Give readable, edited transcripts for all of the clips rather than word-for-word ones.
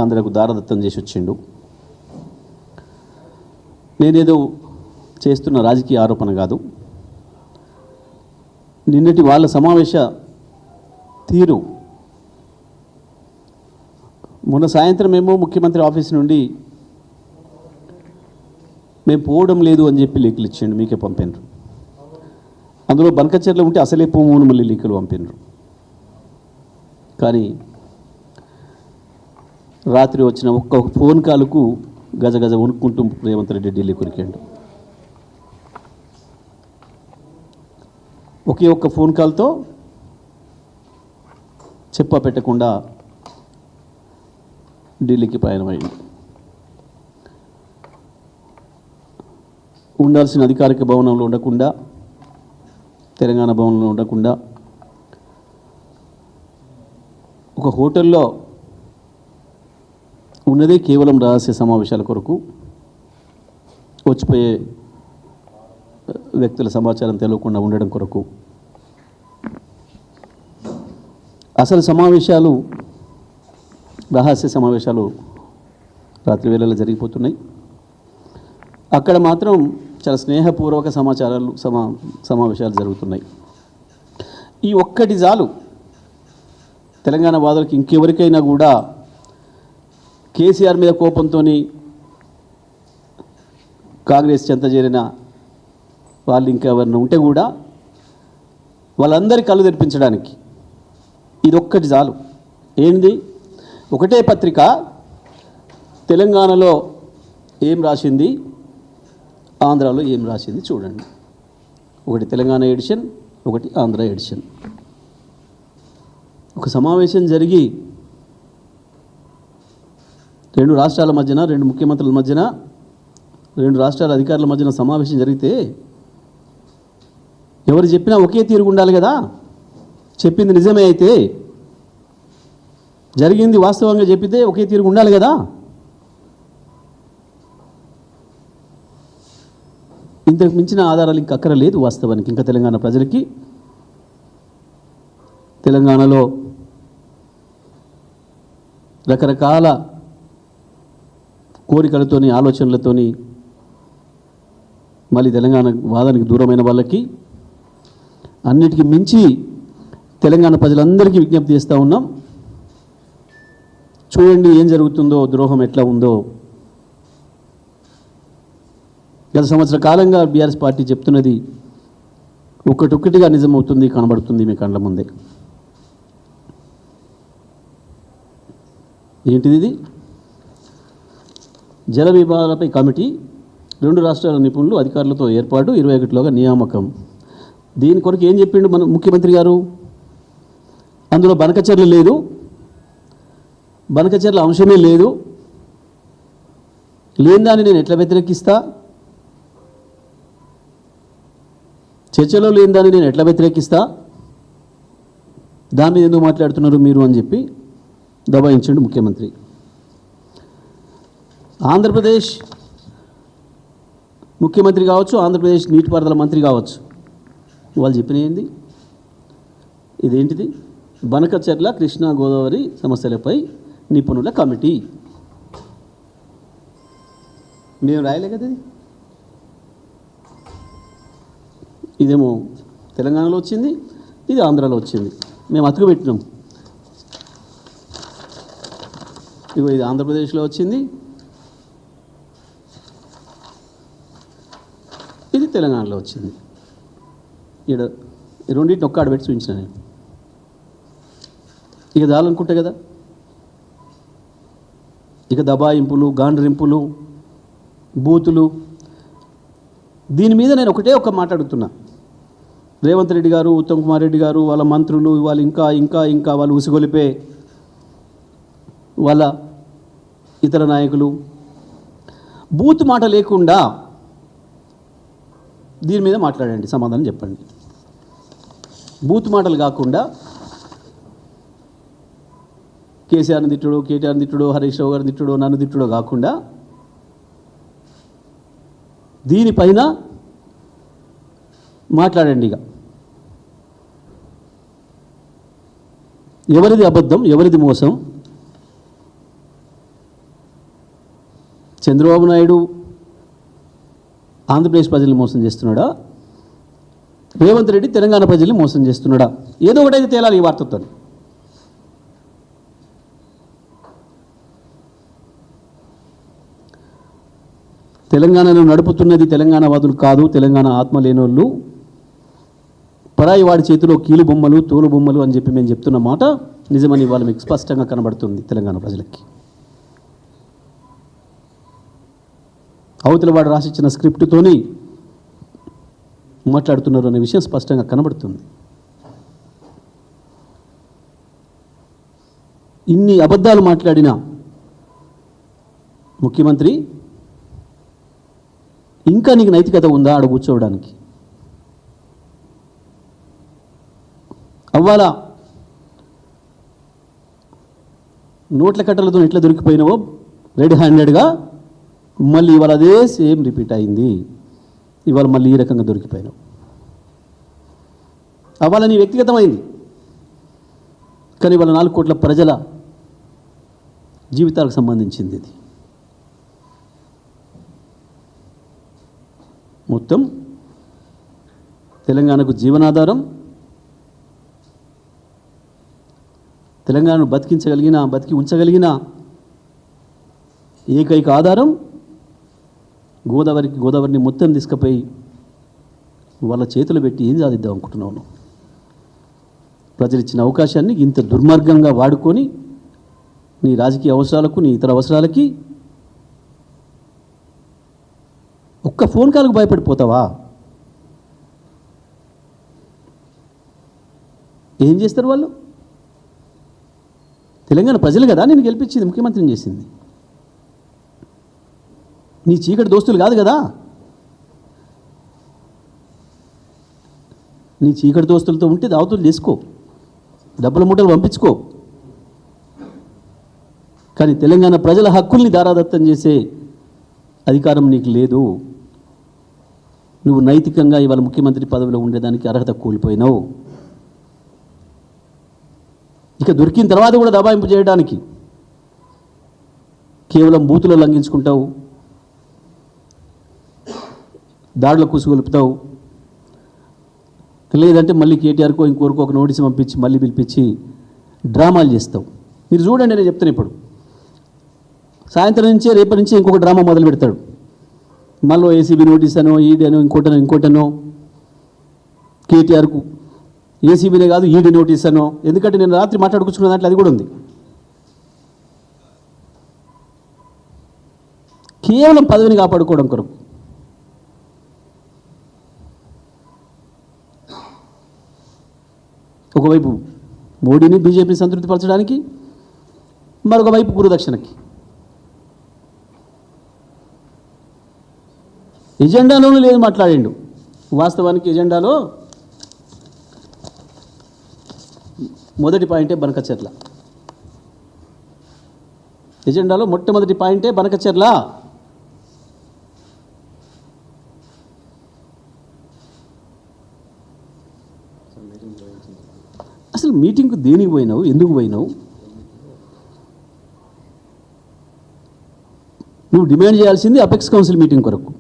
ఆంధ్రకు దారదత్తం చేసి వచ్చిండు. నేనేదో చేస్తున్న రాజకీయ ఆరోపణ కాదు. నిన్నటి వాళ్ళ సమావేశ తీరు, మొన్న సాయంత్రం ఏమో ముఖ్యమంత్రి ఆఫీస్ నుండి మేము పోవడం లేదు అని చెప్పి లేఖలు ఇచ్చిండు, మీకే పంపినరు. అందులో బనకచెర్ల ఉంటే అసలే పోమూను మళ్ళీ లేఖలు పంపినరు. కానీ రాత్రి వచ్చిన ఒక్క ఫోన్ కాల్కు గజగజ వణుక్కుంటూ రేవంత్ రెడ్డి ఢిల్లీ కొరికాడు. ఒకే ఒక్క ఫోన్ కాల్తో చెప్ప పెట్టకుండా ఢిల్లీకి ప్రయాణమైంది. ఉండాల్సిన అధికారిక భవనంలో ఉండకుండా, తెలంగాణ భవనంలో ఉండకుండా ఒక హోటల్లో ఉన్నదే కేవలం రహస్య సమావేశాల కొరకు, వచ్చిపోయే వ్యక్తుల సమాచారం తెలియకుండా ఉండడం కొరకు. అసలు సమావేశాలు, రహస్య సమావేశాలు రాత్రి వేళలో జరిగిపోతున్నాయి. అక్కడ మాత్రం చాలా స్నేహపూర్వక సమావేశాలు జరుగుతున్నాయి. ఈ ఒక్కటి చాలు తెలంగాణ వాదులకు. ఇంకెవరికైనా కూడా కేసీఆర్ మీద కోపంతో కాంగ్రెస్ చెంత చేరిన వాళ్ళు ఇంకెవరైనా ఉంటే కూడా వాళ్ళందరి కళ్ళు తెరిపించడానికి ఇదొక్కటి చాలు. ఏంది? ఒకటే పత్రిక తెలంగాణలో ఏం రాసింది, ఆంధ్రాలో ఏం రాసింది చూడండి. ఒకటి తెలంగాణ ఎడిషన్, ఒకటి ఆంధ్ర ఎడిషన్. ఒక సమావేశం జరిగి రెండు రాష్ట్రాల మధ్యన, రెండు ముఖ్యమంత్రుల మధ్యన, రెండు రాష్ట్రాల అధికారుల మధ్యన సమావేశం జరిగితే ఎవరు చెప్పినా ఒకే తీరుగా ఉండాలి కదా. చెప్పింది నిజమే అయితే, జరిగింది వాస్తవంగా చెప్పితే ఒకే తీరుగా ఉండాలి కదా. ఇంతకు మించిన ఆధారాలు ఇంక అక్కరలేదు వాస్తవానికి. ఇంకా తెలంగాణ ప్రజలకి తెలంగాణలో రకరకాల కోరికలతోని, ఆలోచనలతోని మళ్ళీ తెలంగాణ వాదానికి దూరమైన వాళ్ళకి, అన్నిటికీ మించి తెలంగాణ ప్రజలందరికీ విజ్ఞప్తి చేస్తూ ఉన్నాం. చూడండి ఏం జరుగుతుందో, ద్రోహం ఎట్లా ఉందో. గత సంవత్సర కాలంగా బీఆర్ఎస్ పార్టీ చెప్తున్నది ఒక్కటొక్కటిగా నిజమవుతుంది, కనబడుతుంది మీ కళ్ళ ముందే. ఏంటిది? ఇది జల వివాదాలపై కమిటీ, రెండు రాష్ట్రాల నిపుణులు అధికారులతో ఏర్పాటు, 21లోగా నియామకం. దీని కొరకు ఏం చెప్పిండు మన ముఖ్యమంత్రి గారు? అందులో బనకచెర్ల లేదు, బనకచెర్ల అంశమే లేదు. లేని దాన్ని నేను ఎట్లా వ్యతిరేకిస్తా? చర్చలో లేని దాన్ని నేను ఎట్లా వ్యతిరేకిస్తా? దాని మీద ఎందుకు మాట్లాడుతున్నారు మీరు అని చెప్పి దబాయించండు ముఖ్యమంత్రి. ఆంధ్రప్రదేశ్ ముఖ్యమంత్రి కావచ్చు, ఆంధ్రప్రదేశ్ నీటిపారుదల మంత్రి కావచ్చు, వాళ్ళు చెప్పినది ఇదేంటిది? బనకచెర్ల కృష్ణా గోదావరి సమస్యలపై నిపుణుల కమిటీ. మేము రాయలే కదా ఇది. ఇదేమో తెలంగాణలో వచ్చింది, ఇది ఆంధ్రాలో వచ్చింది. మేము అతుకు పెట్టినాం. ఇగో ఇది ఆంధ్రప్రదేశ్లో వచ్చింది, ఇది తెలంగాణలో వచ్చింది. ఇక్కడ రెండింటిని ఒక్క ఆడబెట్టి చూపించిన నేను. ఇక చాలనుకుంటే కదా. ఇక దబాయింపులు, గాండ్రింపులు, బూతులు, దీని మీద నేను ఒకటే ఒక్క మాట్లాడుతున్నా. రేవంత్ రెడ్డి గారు, ఉత్తమ్ కుమార్ రెడ్డి గారు, వాళ్ళ మంత్రులు, వాళ్ళు ఇంకా ఇంకా ఇంకా వాళ్ళు ఉసిగొలిపే వాళ్ళ ఇతర నాయకులు బూత్ మాట లేకుండా దీని మీద మాట్లాడండి, సమాధానం చెప్పండి. బూత్ మాటలు కాకుండా కేసీఆర్ని తిట్టుడో, కేటీఆర్ని తిట్టుడో, హరీష్ రావు గారిని తిట్టుడో, నన్ను తిట్టుడో కాకుండా దీనిపైన మాట్లాడండి. ఇక ఎవరిది అబద్ధం, ఎవరిది మోసం, చంద్రబాబు నాయుడు ఆంధ్రప్రదేశ్ ప్రజల్ని మోసం చేస్తున్నాడా, రేవంత్ రెడ్డి తెలంగాణ ప్రజల్ని మోసం చేస్తున్నాడా? ఏదో ఒకటైతే తేలాలి ఈ వార్తతో. తెలంగాణను నడుపుతున్నది తెలంగాణ వాదులు కాదు, తెలంగాణ ఆత్మ లేనోళ్ళు, పరాయి వాడి చేతిలో కీలు బొమ్మలు తోలు బొమ్మలు అని చెప్పి మేము చెప్తున్న మాట నిజమని ఇవాళ మీకు స్పష్టంగా కనబడుతుంది తెలంగాణ ప్రజలకి. అవతల వాడు రాసిచ్చిన స్క్రిప్ట్తోని మాట్లాడుతున్నారు అనే విషయం స్పష్టంగా కనబడుతుంది. ఇన్ని అబద్ధాలు మాట్లాడిన ముఖ్యమంత్రి ఇంకా నీకు నైతికత ఉందా ఆడ కూర్చోవడానికి? అవ్వాలా నోట్ల కట్టలతో ఎట్లా దొరికిపోయినావో రెడ్ హ్యాండెడ్గా మళ్ళీ ఇవాళ అదే సేమ్ రిపీట్ అయింది. ఇవాళ మళ్ళీ ఈ రకంగా దొరికిపోయినావు. అవ్వాల నీ వ్యక్తిగతమైంది, కానీ ఇవాళ 4 కోట్ల ప్రజల జీవితాలకు సంబంధించింది ఇది. మొత్తం తెలంగాణకు జీవనాధారం, తెలంగాణను బతికి ఉంచగలిగిన ఏకైక ఆధారం గోదావరిని మొత్తం తీసుకుపోయి వాళ్ళ చేతులు పెట్టి ఏం సాధిద్దాం అనుకుంటున్నాను? ప్రజలు ఇచ్చిన అవకాశాన్ని ఇంత దుర్మార్గంగా వాడుకొని నీ రాజకీయ అవసరాలకు, నీ ఇతర అవసరాలకి ఒక్క ఫోన్ కాల్కు భయపడిపోతావా? ఏం చేస్తారు వాళ్ళు? తెలంగాణ ప్రజలు కదా నేను గెలిపించింది, ముఖ్యమంత్రిని చేసింది. నీ చీకటి దోస్తులు కాదు కదా. నీ చీకటి దోస్తులతో ఉంటే దావతులు చేసుకో, డబ్బుల మూటలు పంపించుకో, కానీ తెలంగాణ ప్రజల హక్కుల్ని దారాదత్తం చేసే అధికారం నీకు లేదు. నువ్వు నైతికంగా ఇవాళ ముఖ్యమంత్రి పదవిలో ఉండేదానికి అర్హత కోల్పోయినావు. ఇక దొరికిన తర్వాత కూడా దబాయింపు చేయడానికి కేవలం బూతులు లంఘించుకుంటావు, దాడుల కుసుగొలుపుతావు, లేదంటే మళ్ళీ కేటీఆర్కో ఇంకోరికో ఒక నోటీసు పంపించి మళ్ళీ పిలిపించి డ్రామాలు చేస్తావు. మీరు చూడండి, నేను చెప్తాను ఇప్పుడు సాయంత్రం నుంచే రేపటి నుంచి ఇంకొక డ్రామా మొదలు పెడతాడు. మళ్ళీ ఏసీబీ నోటీస్ అనో, ఈడనో, ఇంకోటనో కేటీఆర్కు ఏసీబీనే కాదు ఈడీ నోటీస్ అనో. ఎందుకంటే నేను రాత్రి మాట్లాడుకుంటున్న దాంట్లో అది కూడా ఉంది. కేవలం పదవిని కాపాడుకోవడం కొరకు. ఒకవైపు మోడీని బీజేపీని సంతృప్తిపరచడానికి, మరొక వైపు గురుదక్షిణకి. ఎజెండాలోనూ లేదు మాట్లాడిండు. వాస్తవానికి ఎజెండాలో మొదటి పాయింటే బనకచెర్ల. ఎజెండాలో మొట్టమొదటి పాయింటే బనకచెర్ల. అసలు మీటింగ్కు దేనికి పోయినావు? ఎందుకు పోయినావు? నువ్వు డిమాండ్ చేయాల్సింది అపెక్స్ కౌన్సిల్ మీటింగ్ కొరకు.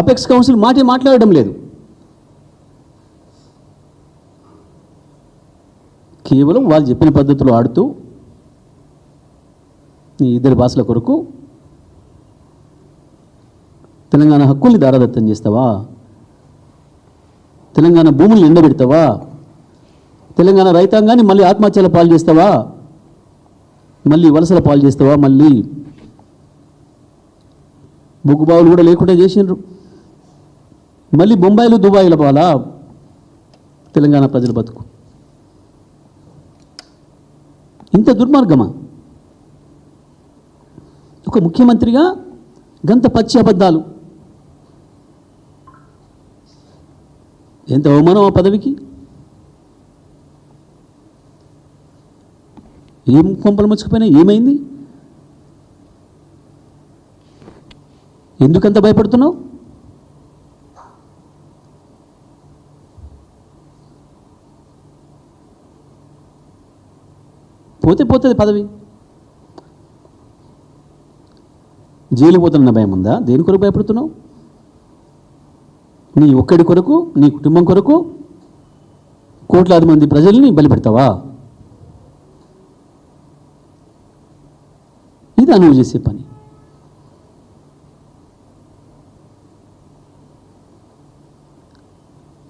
అపెక్స్ కౌన్సిల్ మాట్లాడడం లేదు. కేవలం వాళ్ళు చెప్పిన పద్ధతిలో ఆడుతూ ఈ ఇద్దరి భాషల కొరకు తెలంగాణ హక్కుల్ని దారాదత్తం చేస్తావా? తెలంగాణ భూముల్ని ఎండబెడతావా? తెలంగాణ రైతాంగాన్ని మళ్ళీ ఆత్మహత్యల పాలు చేస్తావా? మళ్ళీ వలసల పాలు చేస్తావా? మళ్ళీ బొగ్గుబావులు కూడా లేకుండా చేసిండ్రు. మళ్ళీ బొంబాయిలు దుబాయిల పాలా తెలంగాణ ప్రజల బతుకు? ఇంత దుర్మార్గమా? ఒక ముఖ్యమంత్రిగా గంత పచ్చి అబద్ధాలు, ఎంత అవమానం ఆ పదవికి! ఏం కొంపలు ముచ్చుకుపోయినా ఏమైంది? ఎందుకంత భయపడుతున్నావు? పోతే పోతుంది పదవి. జైలు పోతున్న భయం ఉందా? దేని కొరకు భయపడుతున్నావు? నీ ఒక్కడి కొరకు, నీ కుటుంబం కొరకు కోట్లాది మంది ప్రజల్ని బలిపెడతావా? ఇది నువ్వు చేసే పని.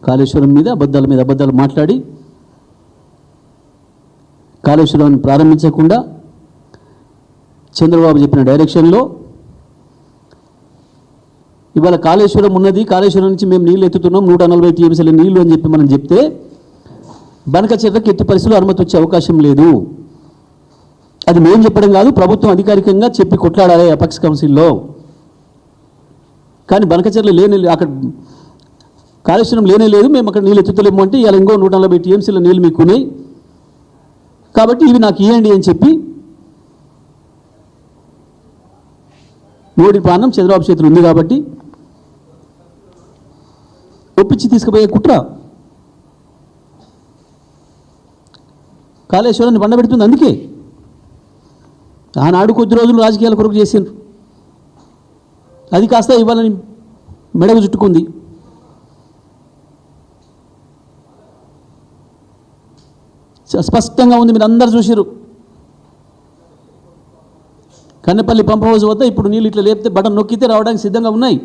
కాళేశ్వరం మీద అబద్ధాలు మాట్లాడి కాళేశ్వరాన్ని ప్రారంభించకుండా చంద్రబాబు చెప్పిన డైరెక్షన్లో ఇవాళ కాళేశ్వరం ఉన్నది, కాళేశ్వరం నుంచి మేము నీళ్ళు ఎత్తుతున్నాం 140 టీఎంసీల నీళ్లు అని చెప్పి మనం చెప్తే బనకచెర్లకు ఎట్టి పరిస్థితుల్లో అనుమతి వచ్చే అవకాశం లేదు. అది మేము చెప్పడం కాదు, ప్రభుత్వం అధికారికంగా చెప్పి కొట్లాడాలి అపెక్స్ కౌన్సిల్లో. కానీ బనకచెర్ల అక్కడ కాళేశ్వరం లేదు, మేము అక్కడ నీళ్ళు ఎత్తుతలేము అంటే ఇలా ఇంకో 140 టీఎంసీల నీళ్ళు మీకున్నాయి కాబట్టి ఇవి నాకు ఇవ్వండి అని చెప్పి మోడీ ప్రాణం చంద్రబాబు చేతులు ఉంది కాబట్టి ఒప్పించి తీసుకుపోయే కుట్ర కాళేశ్వరాన్ని బండబెడుతుంది. అందుకే ఆనాడు కొద్ది రోజులు రాజకీయాల కొరకు చేసిండ్రు, అది కాస్త ఇవ్వాలని మెడకు చుట్టుకుంది. స్పష్టంగా ఉంది, మీరు అందరు చూసిరు. కన్నెపల్లి పంప్ హౌస్ వద్ద ఇప్పుడు నీళ్ళు ఇట్లా లేపితే బటన్ నొక్కితే రావడానికి సిద్ధంగా ఉన్నాయి.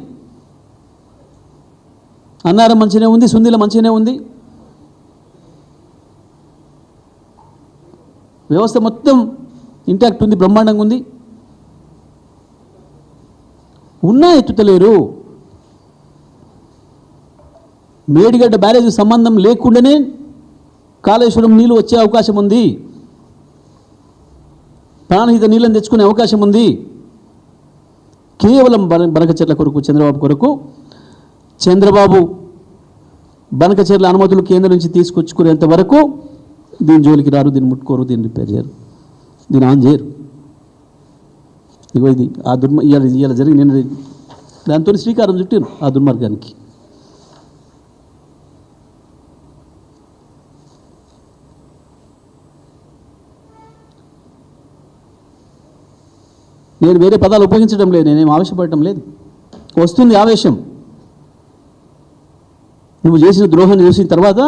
అన్నారం మంచిగానే ఉంది, సుందిల మంచిగానే ఉంది, వ్యవస్థ మొత్తం ఇంటాక్ట్ ఉంది, బ్రహ్మాండంగా ఉంది. ఉన్నా ఎత్తుతలేరు. మేడిగడ్డ బ్యారేజ్ సంబంధం లేకుండానే కాళేశ్వరం నీళ్ళు వచ్చే అవకాశం ఉంది, ప్రాణహిత నీళ్ళని తెచ్చుకునే అవకాశం ఉంది. కేవలం బనకచెర్ల కొరకు, చంద్రబాబు కొరకు, చంద్రబాబు బనకచెర్ల అనుమతులు కేంద్రం నుంచి తీసుకొచ్చుకునేంత వరకు దీని జోలికి రారు, దీన్ని ముట్టుకోరు, దీన్ని రిపేర్ చేయరు, దీన్ని ఆన్ చేయరు. ఇగో ఇది ఆ ఇవాళ జరిగి నేను దాంతో శ్రీకారం చుట్టాను ఆ దుర్మార్గానికి. నేను వేరే పదాలు ఉపయోగించడం లేదు, నేనేం ఆవేశపడటం లేదు. వస్తుంది ఆవేశం. నువ్వు చేసిన ద్రోహం చూసిన తర్వాత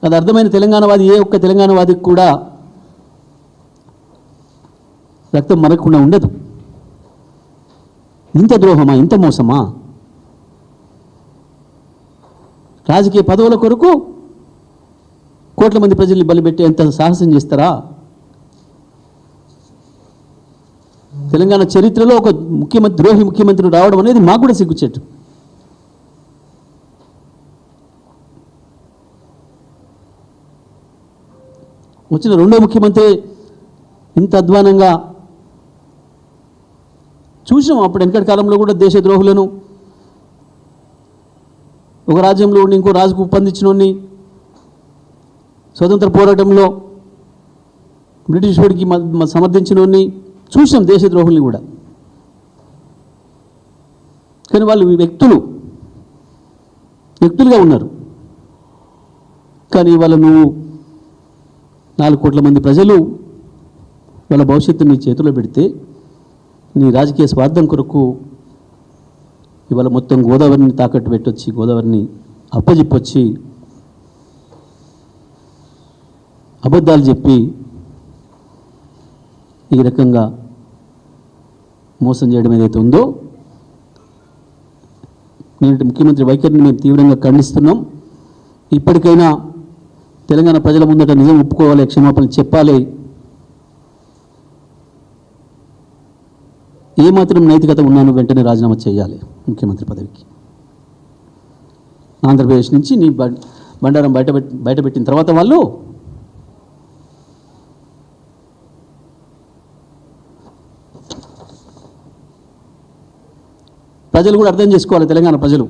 అది అర్థమైన తెలంగాణవాది, ఏ ఒక్క తెలంగాణవాదికి కూడా రక్తం మరగకుండా ఉండదు. ఇంత ద్రోహమా, ఇంత మోసమా? రాజకీయ పదవుల కొరకు కోట్ల మంది ప్రజల్ని బలిపెట్టి ఎంత సాహసం చేస్తారా? తెలంగాణ చరిత్రలో ఒక ద్రోహి ముఖ్యమంత్రి రావడం అనేది మాకు కూడా సిగ్గుచెట్టు. వచ్చిన రెండో ముఖ్యమంత్రి ఇంత అధ్వానంగా చూసాం. అప్పుడు వెనకటి కాలంలో కూడా దేశద్రోహులను, ఒక రాజ్యంలో ఉండి ఇంకో రాజుకు ఒప్పందించినోడిని, స్వతంత్ర పోరాటంలో బ్రిటిష్ వాడికి సమర్థించినోడిని చూసాం, దేశద్రోహుల్ని కూడా. కానీ వాళ్ళు వ్యక్తులుగా ఉన్నారు. కానీ ఇవాళ నువ్వు 4 కోట్ల మంది ప్రజలు వాళ్ళ భవిష్యత్తుని నీ చేతిలో పెడితే నీ రాజకీయ స్వార్థం కొరకు ఇవాళ మొత్తం గోదావరిని తాకట్టు పెట్టొచ్చి, గోదావరిని అప్పజెప్పొచ్చి, అబద్ధాలు చెప్పి ఈ రకంగా మోసం చేయడం ఏదైతే ఉందో, నేటి ముఖ్యమంత్రి వైఖరిని మేము తీవ్రంగా ఖండిస్తున్నాం. ఇప్పటికైనా తెలంగాణ ప్రజల ముందట నిజం ఒప్పుకోవాలి, క్షమాపణలు చెప్పాలి. ఏమాత్రం నైతికత ఉన్నాను వెంటనే రాజీనామా చేయాలి ముఖ్యమంత్రి పదవికి. ఆంధ్రప్రదేశ్ నుంచి నీ బండారం బయటపెట్టిన తర్వాత వాళ్ళు ప్రజలు కూడా అర్థం చేసుకోవాలి. తెలంగాణ ప్రజలు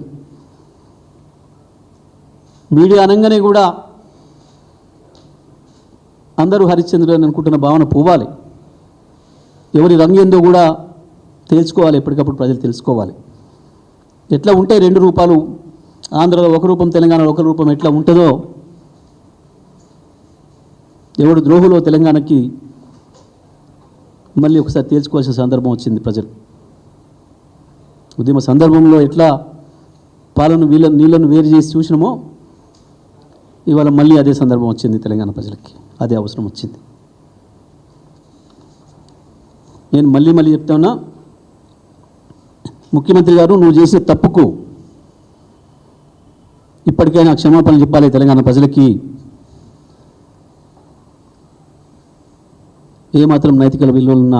మీడియా అనగానే కూడా అందరూ హరిశ్చంద్రుడు అని అనుకుంటున్న భావన పోవాలి. ఎవరి రంగు ఏందో కూడా తెలుసుకోవాలి, ఎప్పటికప్పుడు ప్రజలు తెలుసుకోవాలి. ఎట్లా ఉంటే 2 రూపాలు, ఆంధ్రలో ఒక రూపం, తెలంగాణలో ఒక రూపం ఎట్లా ఉంటుందో, ఎవడు ద్రోహులో తెలంగాణకి మళ్ళీ ఒకసారి తేల్చుకోవాల్సిన సందర్భం వచ్చింది. ప్రజలు ఉద్యమ సందర్భంలో ఎట్లా పాలను నీళ్ళను వేరు చేసి చూసినామో ఇవాళ మళ్ళీ అదే సందర్భం వచ్చింది. తెలంగాణ ప్రజలకి అదే అవసరం వచ్చింది. నేను మళ్ళీ చెప్తా ఉన్నా, ముఖ్యమంత్రి గారు నువ్వు చేసే తప్పుకు ఇప్పటికైనా క్షమాపణలు చెప్పాలి తెలంగాణ ప్రజలకి. ఏమాత్రం నైతిక విలువలున్న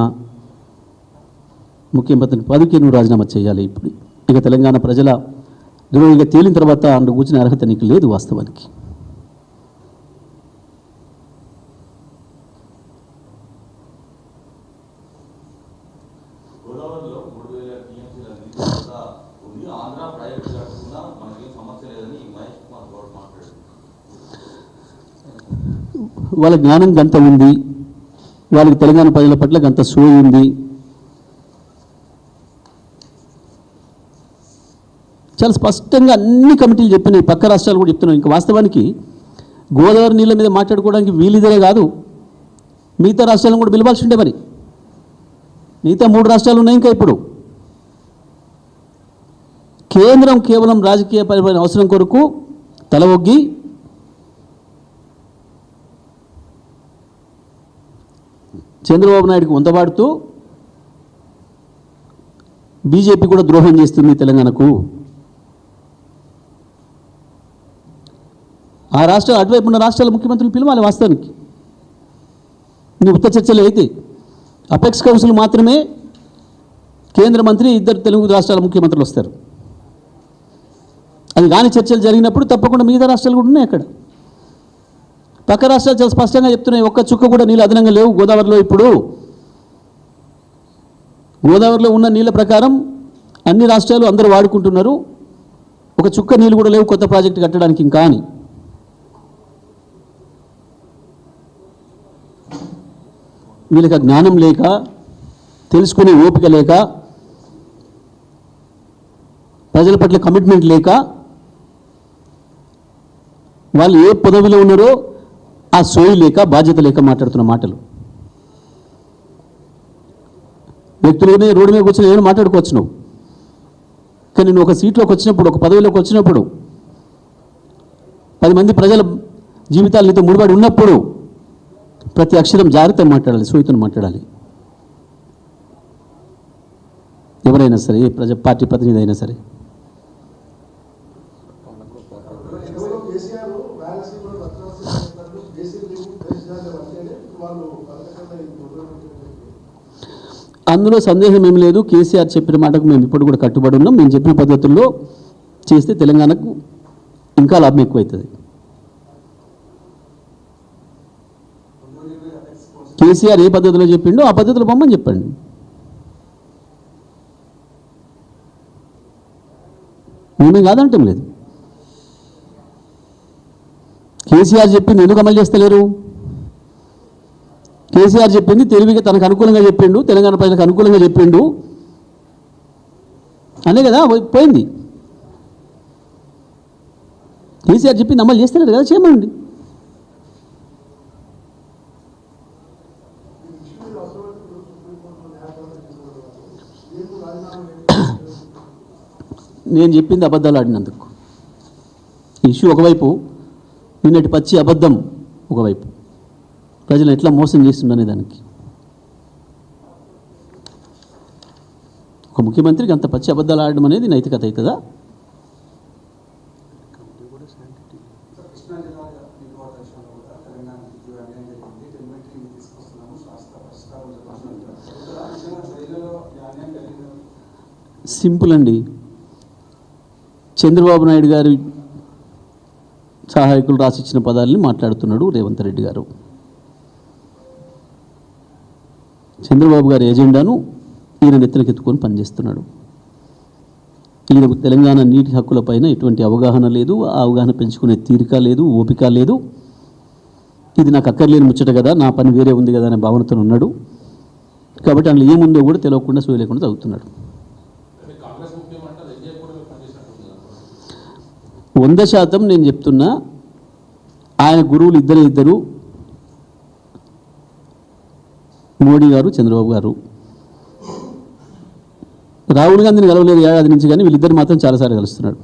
ముఖ్యమంత్రి పదవికి నువ్వు రాజీనామా చేయాలి. ఇప్పుడు ఇక తెలంగాణ ప్రజల ద్రోహిగా తేలిన తర్వాత అందుకు కూర్చునే అర్హత నీకు లేదు వాస్తవానికి. వాళ్ళ జ్ఞానం గంత ఉంది, వాళ్ళకి తెలంగాణ ప్రజల పట్ల గంత సోయి ఉంది. చాలా స్పష్టంగా అన్ని కమిటీలు చెప్పినాయి, పక్క రాష్ట్రాలు కూడా చెప్తున్నాయి. ఇంకా వాస్తవానికి గోదావరి నీళ్ళ మీద మాట్లాడుకోవడానికి వీలిదే కాదు, మిగతా రాష్ట్రాలను కూడా పిలవాల్సి ఉండే. మరి మిగతా 3 రాష్ట్రాలు ఉన్నాయి. ఇంకా ఇప్పుడు కేంద్రం కేవలం రాజకీయ పరిపాలన అవసరం కొరకు తల ఒగ్గి చంద్రబాబు నాయుడుకి వంతబాడుతూ బీజేపీ కూడా ద్రోహం చేస్తుంది తెలంగాణకు. ఆ రాష్ట్రాలు అటువైపు ఉన్న రాష్ట్రాల ముఖ్యమంత్రులు పిలవాలి. వాస్తవానికి నీ ఉత్త చర్చలు అయితే అపెక్స్ కౌన్సిల్ మాత్రమే కేంద్ర మంత్రి, 2 తెలుగు రాష్ట్రాల ముఖ్యమంత్రులు వస్తారు. అది కానీ చర్చలు జరిగినప్పుడు తప్పకుండా మిగతా రాష్ట్రాలు కూడా ఉన్నాయి. అక్కడ పక్క రాష్ట్రాలు చాలా స్పష్టంగా చెప్తున్నాయి, ఒక్క చుక్క కూడా నీళ్ళు అదనంగా లేవు గోదావరిలో. ఇప్పుడు గోదావరిలో ఉన్న నీళ్ళ ప్రకారం అన్ని రాష్ట్రాలు అందరూ వాడుకుంటున్నారు. ఒక చుక్క నీళ్ళు కూడా లేవు కొత్త ప్రాజెక్టు కట్టడానికి ఇంకా అని. వీళ్ళకి జ్ఞానం లేక, తెలుసుకునే ఓపిక లేక, ప్రజల పట్ల కమిట్మెంట్ లేక, వాళ్ళు ఏ పదవిలో ఉన్నారో ఆ సోయి లేక, బాధ్యత లేక మాట్లాడుతున్న మాటలు. వ్యక్తులనే రోడ్డు మీద కూర్చొని ఏమైనా మాట్లాడుకోవచ్చు నువ్వు, కానీ నువ్వు ఒక సీట్లోకి వచ్చినప్పుడు, ఒక పదవిలోకి వచ్చినప్పుడు, 10 మంది ప్రజల జీవితాలు నీతో ముడిపడి ఉన్నప్పుడు ప్రతి అక్షరం జాగ్రత్తగా మాట్లాడాలి, సోయితో మాట్లాడాలి. ఎవరైనా సరే, ఏ పార్టీ ప్రతినిధి అయినా సరే. అందులో సందేహం ఏం లేదు. కేసీఆర్ చెప్పిన మాటకు మేము ఇప్పుడు కూడా కట్టుబడి ఉన్నాం. మేము చెప్పిన పద్ధతుల్లో చేస్తే తెలంగాణకు ఇంకా లాభం ఎక్కువవుతుంది. కేసీఆర్ ఏ పద్ధతిలో చెప్పిండో ఆ పద్ధతిలో పొమ్మని చెప్పండి. మేమే కాదంటాం లేదు. కేసీఆర్ చెప్పింది ఎందుకు అమలు చేస్తలేరు? కేసీఆర్ చెప్పింది తెలివిగా తనకు అనుకూలంగా చెప్పిండు, తెలంగాణ ప్రజలకు అనుకూలంగా చెప్పిండు అనే కదా పోయింది. కేసీఆర్ చెప్పింది అమలు చేస్తలేరు కదా, చేయమండి. నేను చెప్పింది అబద్ధాలు ఆడినందుకు ఇష్యూ ఒకవైపు, నిన్నటి పచ్చి అబద్ధం ఒకవైపు, ప్రజలు ఎట్లా మోసం చేస్తుందనే దానికి. ఒక ముఖ్యమంత్రికి అంత పచ్చి అబద్ధాలు ఆడడం అనేది నైతికత అవుతుందా? సింపుల్ అండి. చంద్రబాబు నాయుడు గారి సహాయకులు రాసిచ్చిన పదాలని మాట్లాడుతున్నాడు రేవంత్ రెడ్డి గారు. చంద్రబాబు గారి ఎజెండాను ఈయన నెత్తనకెత్తుకొని పనిచేస్తున్నాడు. ఈయనకు తెలంగాణ నీటి హక్కులపైన ఎటువంటి అవగాహన లేదు, ఆ అవగాహన పెంచుకునే తీరిక లేదు, ఓపిక లేదు. ఇది నాకు అక్కర్లేని ముచ్చట కదా, నా పని వేరే ఉంది కదా అనే భావనతో ఉన్నాడు. కాబట్టి అందులో ఏముందో కూడా తెలియకుండా సోయి లేకుండా చదువుతున్నాడు. 100% నేను చెప్తున్నా, ఆయన గురువులు ఇద్దరు మోడీ గారు, చంద్రబాబు గారు. రాహుల్ గాంధీని కలవలేదు ఏడాది నుంచి, కానీ వీళ్ళిద్దరు మాత్రం చాలాసార్లు కలుస్తున్నాడు.